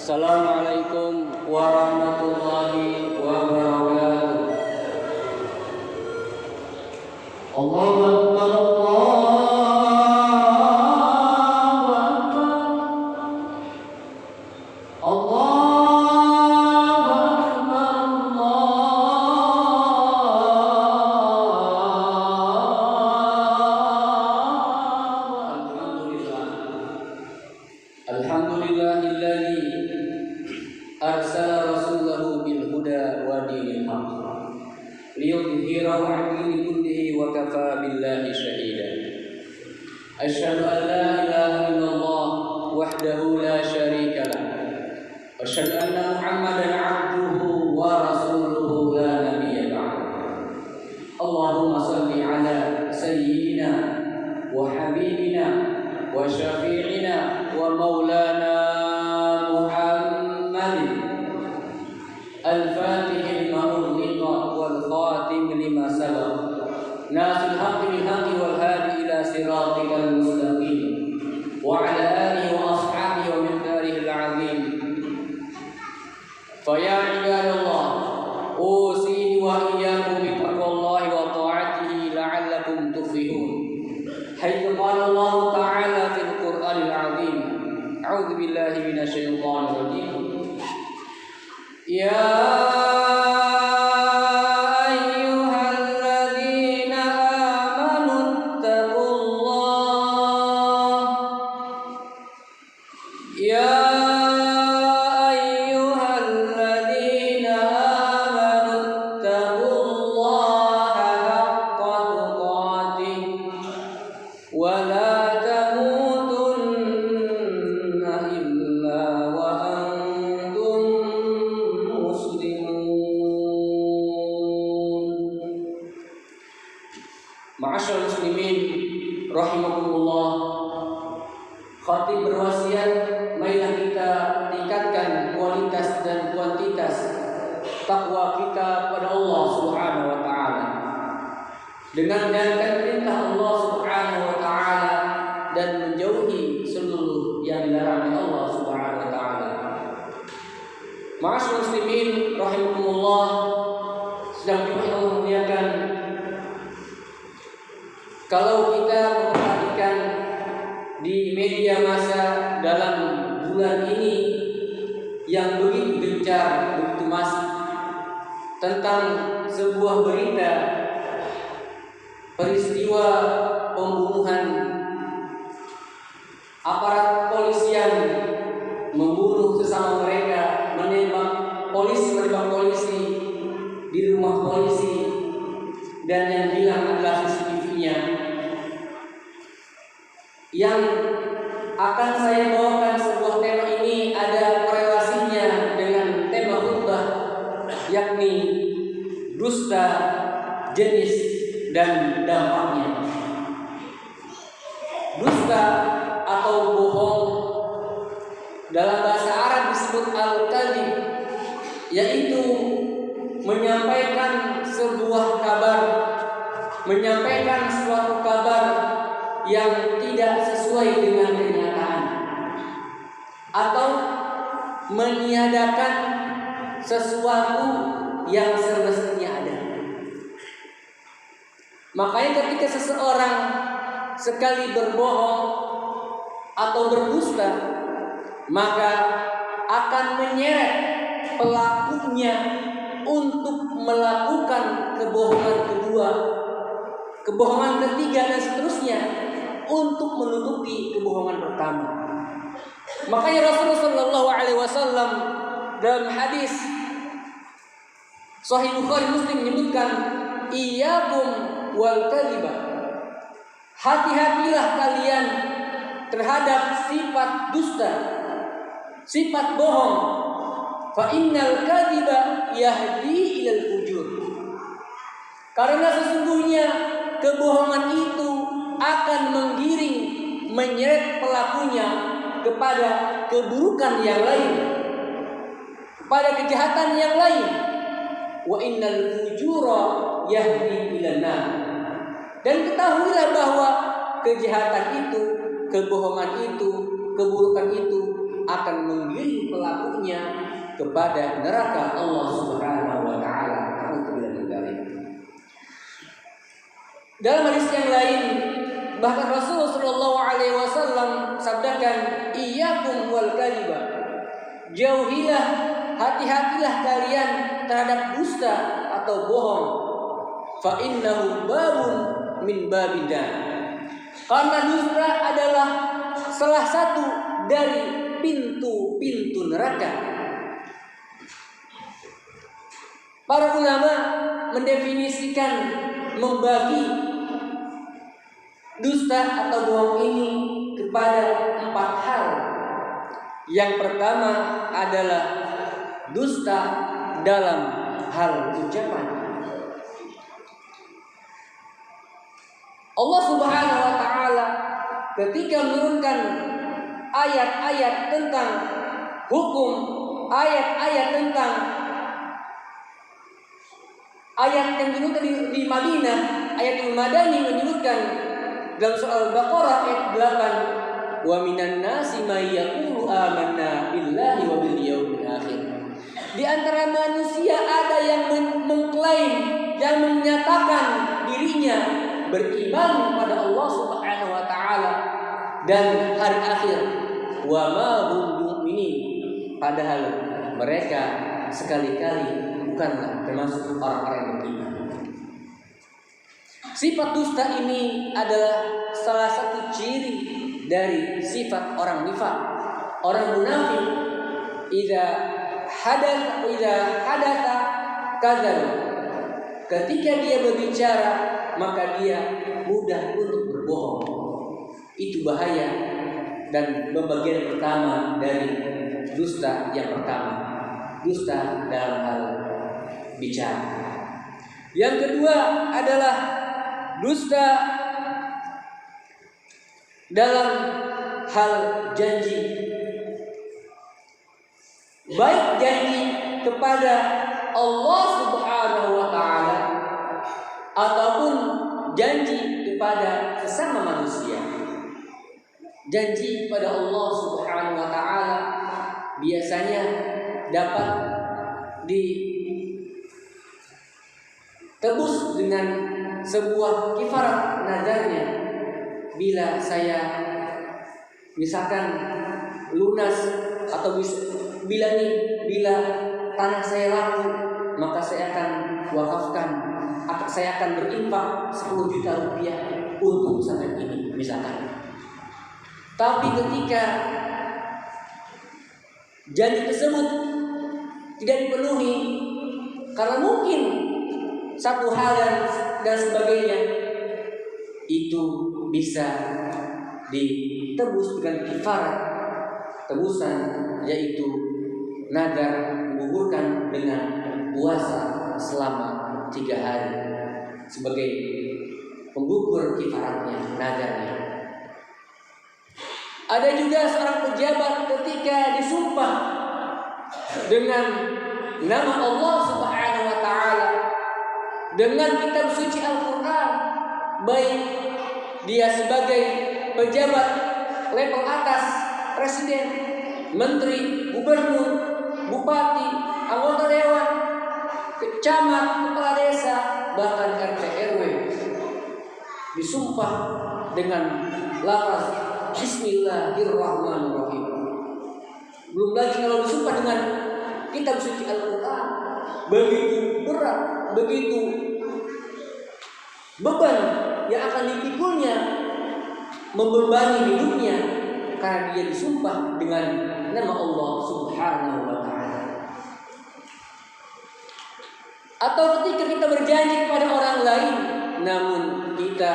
Assalamualaikum warahmatullahi wabarakatuh. Allahu Akbar, Allahu Alhamdulillahilladzi arsala rasulahu bil huda wa dinil haqq liyudhhirahu 'ala dini kullihi wa kafaa billahi shahida. Asyhadu an la ilaha illallah wahdahu la syarika lah wa asyhadu anna Muhammadan 'abduhu wa rasuluhu la nabiyya ba'dahu. Allahumma shalli 'ala sayyidina wa habibina wa syafi'ina wa maulana Muhammadin al-fatih lima ughliqa wal khatim lima sabaq nasil haqqi bil haqqi wal hadi ila siratikal mustaqim wa ala alihi wa ashabihi wa miqdarihi al-'azim. Fa ya ibadallah usini wa iyyakum bi taqwallahi wa ta'atihi la'allakum tuflihun. Haitsu qala Allah ta'ala fil Qur'anil 'azim. A'udzu billahi minasy syaithanir rajim. Ya ayyuhalladzina amanu taqullah. Ya ayyuhalladzina amanu taqullaha haqqa tuqatih wa la Ma'asyarul muslimin rahimakumullah. Khatib berwasiat, marilah kita tingkatkan kualitas dan kuantitas takwa kita kepada Allah Subhanahu wa taala dengan menjalankan perintah Allah Subhanahu wa taala dan menjauhi seluruh yang dilarang oleh Allah Subhanahu wa taala. Ma'asyarul muslimin rahimakumullah, sedang juga Allah muliakan, kalau kita memperhatikan di media massa dalam bulan ini yang begitu gencar, begitu masif tentang sebuah berita peristiwa pembunuhan aparat kepolisian, membunuh sesama mereka, menembak polisi di rumah polisi, dan yang hilang adalah CCTV-nya. Yang akan saya bawakan sebuah tema ini ada korelasinya dengan tema khutbah, yakni dusta, jenis dan dampaknya. Dusta atau bohong dalam bahasa Arab disebut al-kadhib, yaitu menyampaikan sebuah kabar, menyampaikan suatu kabar yang tidak sesuai dengan kenyataan, atau meniadakan sesuatu yang semestinya ada. Makanya ketika seseorang sekali berbohong atau berdusta, maka akan menyeret pelakunya untuk melakukan kebohongan kedua, kebohongan ketiga, dan seterusnya untuk menutupi kebohongan pertama. Makanya Rasulullah Shallallahu Alaihi Wasallam dalam hadis Sahih Bukhari Muslim menyebutkan, iyyakum wal kadhiba, hati-hatilah kalian terhadap sifat dusta, sifat bohong. Fa innal kadhiba yahdi ilal fujur, karena sesungguhnya kebohongan itu akan menggiring, menyeret pelakunya kepada keburukan yang lain, kepada kejahatan yang lain. Wa innal fujura yahdi ilan nar, dan ketahuilah bahwa kejahatan itu, kebohongan itu, keburukan itu akan menggiring pelakunya membawakannya kepada neraka Allah Subhanahu wa taala. Dalam hadis yang lain, bahkan Rasulullah sallallahu alaihi wasallam sabdakan, "Iyyakum wal kadhiba." Jauhilah, hati-hatilah kalian terhadap dusta atau bohong. Fa innahu babun min babidan. Karena dusta adalah salah satu dari pintu-pintu neraka. Para ulama mendefinisikan, membagi dusta atau bohong ini kepada 4 hal. Yang pertama adalah dusta dalam hal ucapan. Allah Subhanahu wa taala ketika menurunkan ayat-ayat tentang hukum, ayat-ayat tentang ayat yang diturunkan di Madinah, ayat yang Madani menyebutkan dalam surah Al-Baqarah ayat 8, wa minan nasi may yaqulu amanna billahi wa bil yaumil akhir. Di antara manusia ada yang mengklaim, yang menyatakan dirinya beriman pada Allah Subhanahu wa taala dan hari akhir, wa ma hum mu'minin, padahal mereka sekali-kali bukanlah termasuk orang-orang yang beriman. Sifat dusta ini adalah salah satu ciri dari sifat orang nifaq, orang munafik. Idza hadatsa kadzdzaba. Ketika dia berbicara, maka dia mudah untuk berbohong. Itu bahaya dan pembagian pertama dari dusta yang pertama. Dusta dalam hal bicara. Yang kedua adalah dusta dalam hal janji. Baik janji kepada Allah Subhanahu wa taala ataupun janji kepada sesama manusia. Janji kepada Allah Subhanahu wa taala biasanya dapat ditebus dengan sebuah kifarat nazarnya. Bila saya misalkan lunas atau bila tanah saya laku, maka saya akan wakafkan, saya akan berinfak 10 juta rupiah untuk pesantren ini misalkan. Tapi ketika janji tersebut tidak dipenuhi karena mungkin satu hal dan sebagainya, itu bisa ditebus dengan kifarat tebusan, yaitu nadar menggugurkan dengan puasa selama 3 hari sebagai penggugur kifaratnya, nadarnya. Ada juga seorang pejabat ketika disumpah dengan nama Allah Subhanahu wa taala, dengan kitab suci Al-Qur'an, baik dia sebagai pejabat level atas, presiden, menteri, gubernur, bupati, anggota dewan, camat, kepala desa, bahkan RT RW, disumpah dengan lafaz Bismillahirrahmanirrahim. Belum lagi kalau disumpah dengan kitab suci Al-Qur'an, begitu berat, begitu beban yang akan dipikulnya, membebani hidupnya, karena dia disumpah dengan nama Allah Subhanahu wa taala. Atau ketika kita berjanji kepada orang lain namun kita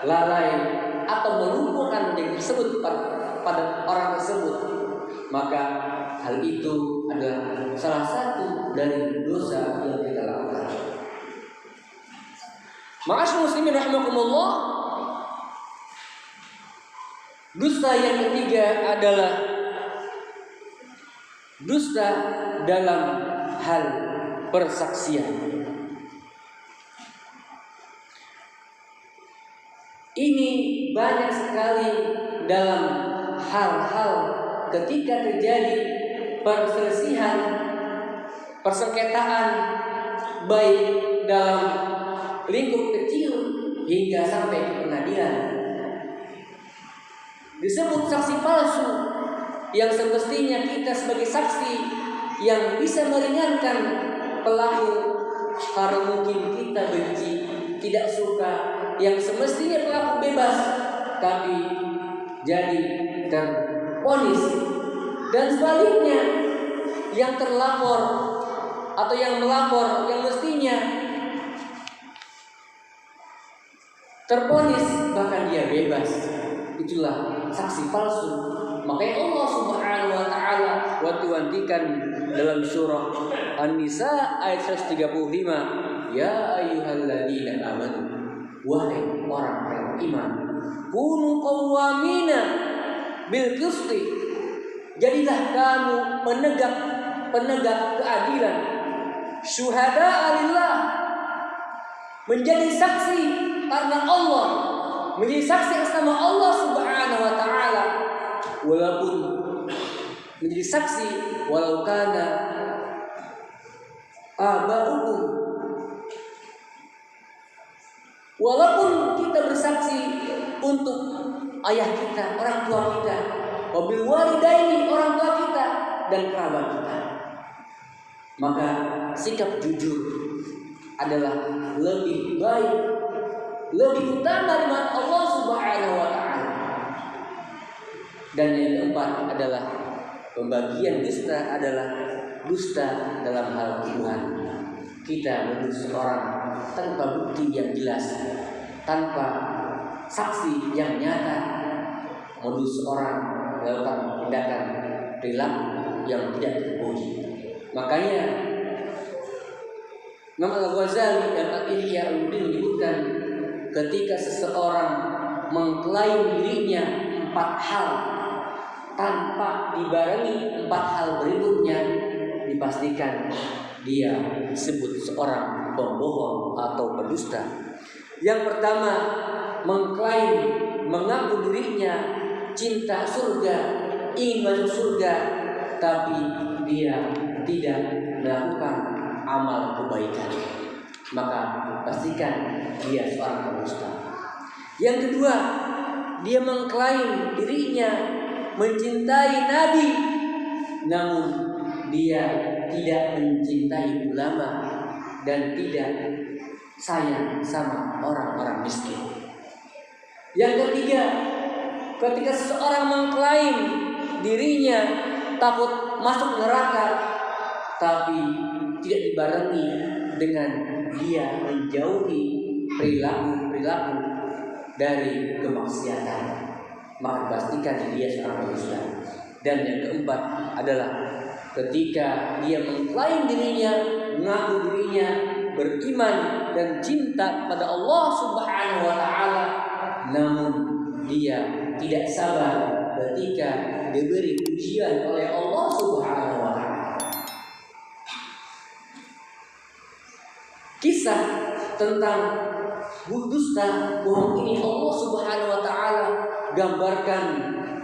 lalai atau melumpuhkan yang tersebut pada orang tersebut, maka hal itu adalah salah satu dari dosa yang kita lakukan. Ma'asyiral muslimin rahimakumullah, dusta yang ketiga adalah dusta dalam hal persaksian. Ini banyak sekali dalam hal-hal ketika terjadi perselisihan, persengketaan, baik dalam lingkup kecil hingga sampai ke pengadilan. Disebut saksi palsu, yang semestinya kita sebagai saksi yang bisa meringankan pelaku karena mungkin kita benci, tidak suka, yang semestinya pelaku bebas tapi jadi terponis. Dan sebaliknya, yang terlapor atau yang melapor yang mestinya terponis bahkan dia bebas, itulah saksi palsu. Makanya Allah Subhanahu wa taala wanti-wantikan dalam surah An-Nisa ayat 135, ya ayyuhalladzina amanu, wahai orang yang beriman, kunu qawwamina bil qisti, jadilah kamu penegak keadilan, syuhada'a lillah, menjadi saksi karena Allah, menjadi saksi atas nama Allah Subhanahu wa taala, walaupun menjadi saksi walau kana aba'ukum, walaupun kita bersaksi untuk ayah kita, orang tua kita, wabil walidaini, orang tua kita dan kerabat kita, maka sikap jujur adalah lebih baik, lebih utama di mata Allah Subhanahu wa taala. Dan yang keempat adalah pembagian dusta adalah dusta dalam hal tuduhan. Kita menuduh seorang tanpa bukti yang jelas, tanpa saksi yang nyata, menuduh seorang melakukan tindakan perilaku yang tidak terpuji. Makanya Imam Al-Ghazali dalam Ihya Ulumuddin menyebutkan, ketika seseorang mengklaim dirinya 4 hal tanpa dibarengi 4 hal berikutnya, dipastikan dia disebut seorang pembohong atau pendusta. Yang pertama, mengklaim, mengaku dirinya cinta surga, ingin masuk surga, tapi dia tidak melakukan amal kebaikan, maka pastikan dia seorang pendusta. Yang kedua, dia mengklaim dirinya mencintai Nabi, namun dia tidak mencintai ulama dan tidak sayang sama orang-orang miskin. Yang ketiga, ketika seseorang mengklaim dirinya takut masuk neraka, tapi tidak dibarengi dengan dia menjauhi perilaku dari kemaksiatan, maka pastikan dia seorang pendusta. Dan yang keempat adalah ketika dia mengklaim dirinya, mengaku dirinya beriman dan cinta pada Allah Subhanahu wa taala, namun dia tidak sabar ketika diberi ujian oleh Allah Subhanahu wa taala. Kisah tentang dusta bohong ini Allah Subhanahu wa taala gambarkan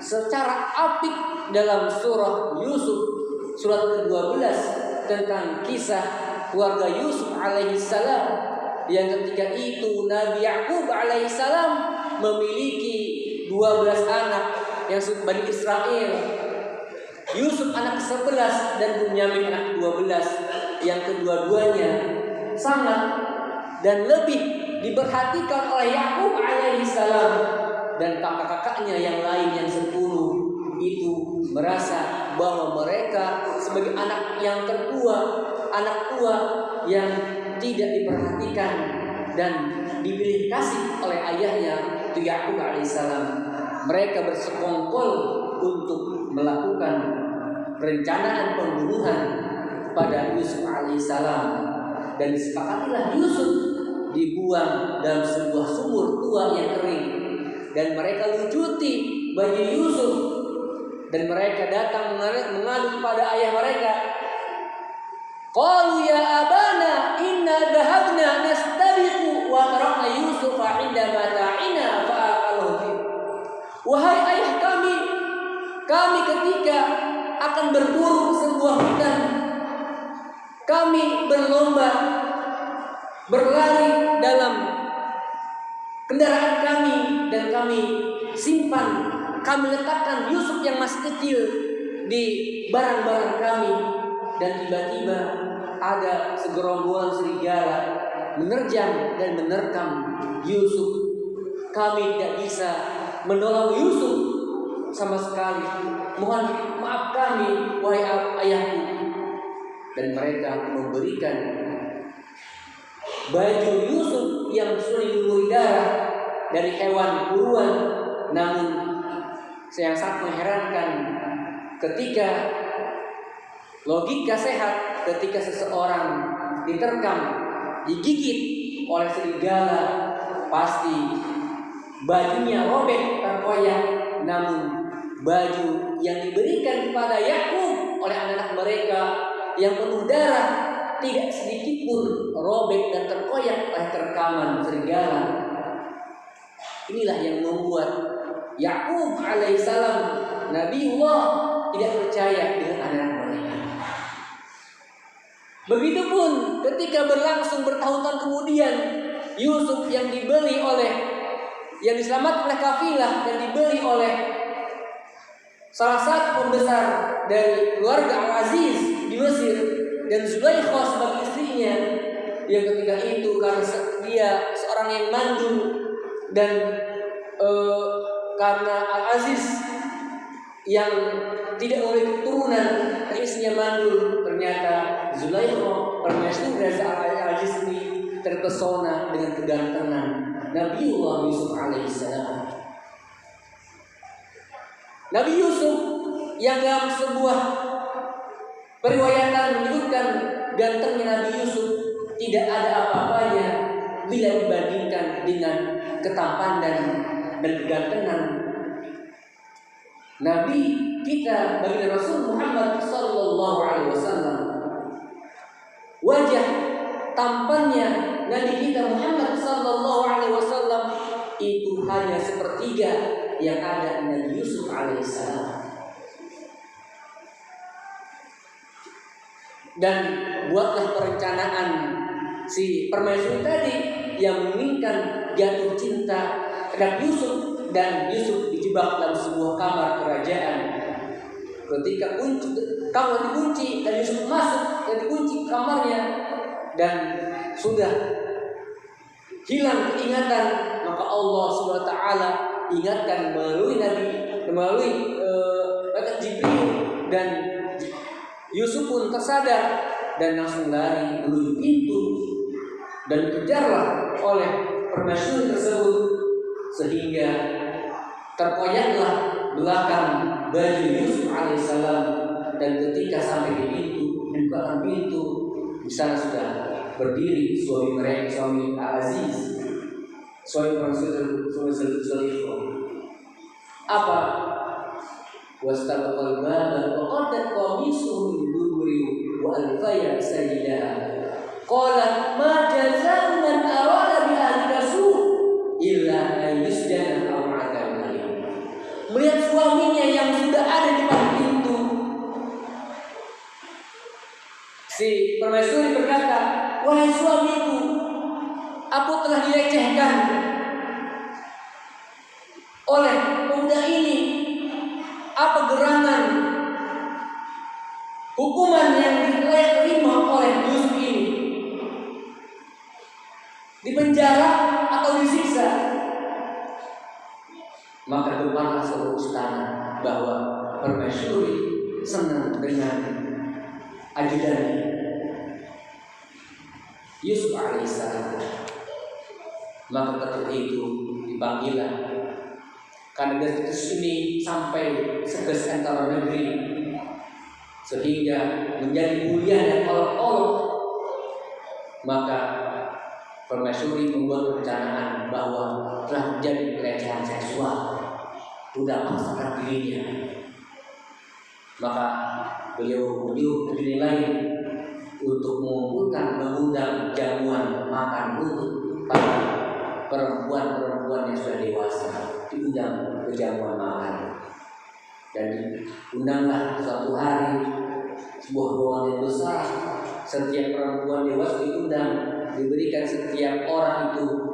secara apik dalam surah Yusuf, surat ke-12, tentang kisah keluarga Yusuf alaihissalam, yang ketika itu Nabi Yakub alaihissalam memiliki 12 anak yang Bani Israel. Yusuf anak ke-11 dan Bunyamin anak ke-12, yang kedua-duanya sangat dan lebih diperhatikan oleh Yakub alaihissalam, dan kakak-kakaknya yang lain yang 10 itu merasa bahwa mereka sebagai anak yang tertua, anak tua yang tidak diperhatikan dan dipilih kasih oleh ayahnya itu Yakub alaihissalam. Mereka bersekongkol untuk melakukan perencanaan pembunuhan pada Yusuf alaihissalam. Dan disepakatilah Yusuf dibuang dalam sebuah sumur tua yang kering, dan mereka lucuti baju Yusuf, dan mereka datang mengadu kepada ayah mereka. Qalu ya abana inna dhahabna nastabiqu wa tarakna Yusufa 'inda mata'ina fa'aqalahu. Wahai ayah kami ketika akan berburu sebuah hutan. Kami berlomba berlari dalam kendaraan kami dan kami simpan, kami letakkan Yusuf yang masih kecil di barang-barang kami, dan tiba-tiba ada segerombolan serigala menerjang dan menerkam Yusuf. Kami tidak bisa menolong Yusuf sama sekali. Mohon maaf kami, wahai ayahku. Dan mereka memberikan baju Yusuf yang sudah dilumuri darah dari hewan buruan. Namun yang sangat mengherankan, ketika logika sehat, ketika seseorang diterkam, digigit oleh serigala, pasti bajunya robek, terkoyak. Namun baju yang diberikan kepada Yakub oleh anak-anak mereka yang penuh darah tidak sedikit pun robek dan terkoyak oleh terkaman serigala. Inilah yang membuat Yakub alaihissalam, Nabiullah, tidak percaya dengan anak-anak mereka. Begitupun ketika berlangsung bertahun-tahun kemudian, Yusuf yang diselamatkan oleh kafilah dan dibeli oleh salah satu pembesar dari keluarga Al-Aziz di Mesir, dan Zulaikha sebagai istrinya, yang ketika itu karena dia seorang yang mandul dan karena Al-Aziz yang tidak memiliki keturunan, istrinya mandul, ternyata Zulaikha permaisuri dari Al-Aziz ini terpesona dengan kegantengan Nabiullah Yusuf alaihissalam. Nabi Yusuf yang dalam sebuah periwayatan menyebutkan gantengnya Nabi Yusuf tidak ada apa-apanya bila dibandingkan dengan ketampanan dan kegantengan Nabi kita, baginda Rasul Muhammad sallallahu alaihi wasallam. Wajah tampannya Nabi kita Muhammad sallallahu alaihi wasallam itu hanya sepertiga yang ada Nabi Yusuf alaihissalam. Dan buatlah perencanaan si permaisuri tadi yang menginginkan jatuh cinta terhadap Yusuf, dan Yusuf dijebak dalam sebuah kamar kerajaan. Ketika kamar dikunci dan Yusuf masuk dan dikunci kamarnya dan sudah hilang keingatan, maka Allah SWT ingatkan melalui malaikat Jibril, dan Yusuf pun tersadar dan langsung lari menuju pintu dan dikejarlah oleh permaisuri tersebut, sehingga terkoyaklah belakang baju Yusuf alaihissalam. Dan ketika sampai di pintu, dibukakan pintu, di sana sudah berdiri suami mereka, suami Al-Aziz, suami Zulaikha. Apa? Wastabaqal baba wa qaddat qamisuhu min duburi wa alfaya sayyidaha. Qalat ma jazaa'u man arada bi ahlika su' illa an yusjana aw 'adzabun alim. Melihat suaminya yang sudah ada di depan pintu, si permaisuri berkata, "Wahai suamiku, aku telah dilecehkan oleh pemuda ini. Apa gerangan hukuman yang diterima oleh Yusuf ini? Dipenjara atau disiksa?" Maka berkatalah seluruh istana bahwa permaisuri senang dengan ajudannya Yusuf alaihissalam. Maka ketika itu dipanggillah, karena kasus ini sampai seges antara negeri sehingga menjadi mulia dan olok-olok, maka permaisuri membuat perencanaan bahwa telah terjadi pelecehan seksual, sudah memaksakan dirinya. Maka beliau dinilai untuk mengundang jamuan makan untuk para perempuan yang sudah dewasa, diundang ke jamuan makan. Dan undanglah suatu hari sebuah ruangan yang besar, setiap perempuan dewasa diundang, diberikan setiap orang itu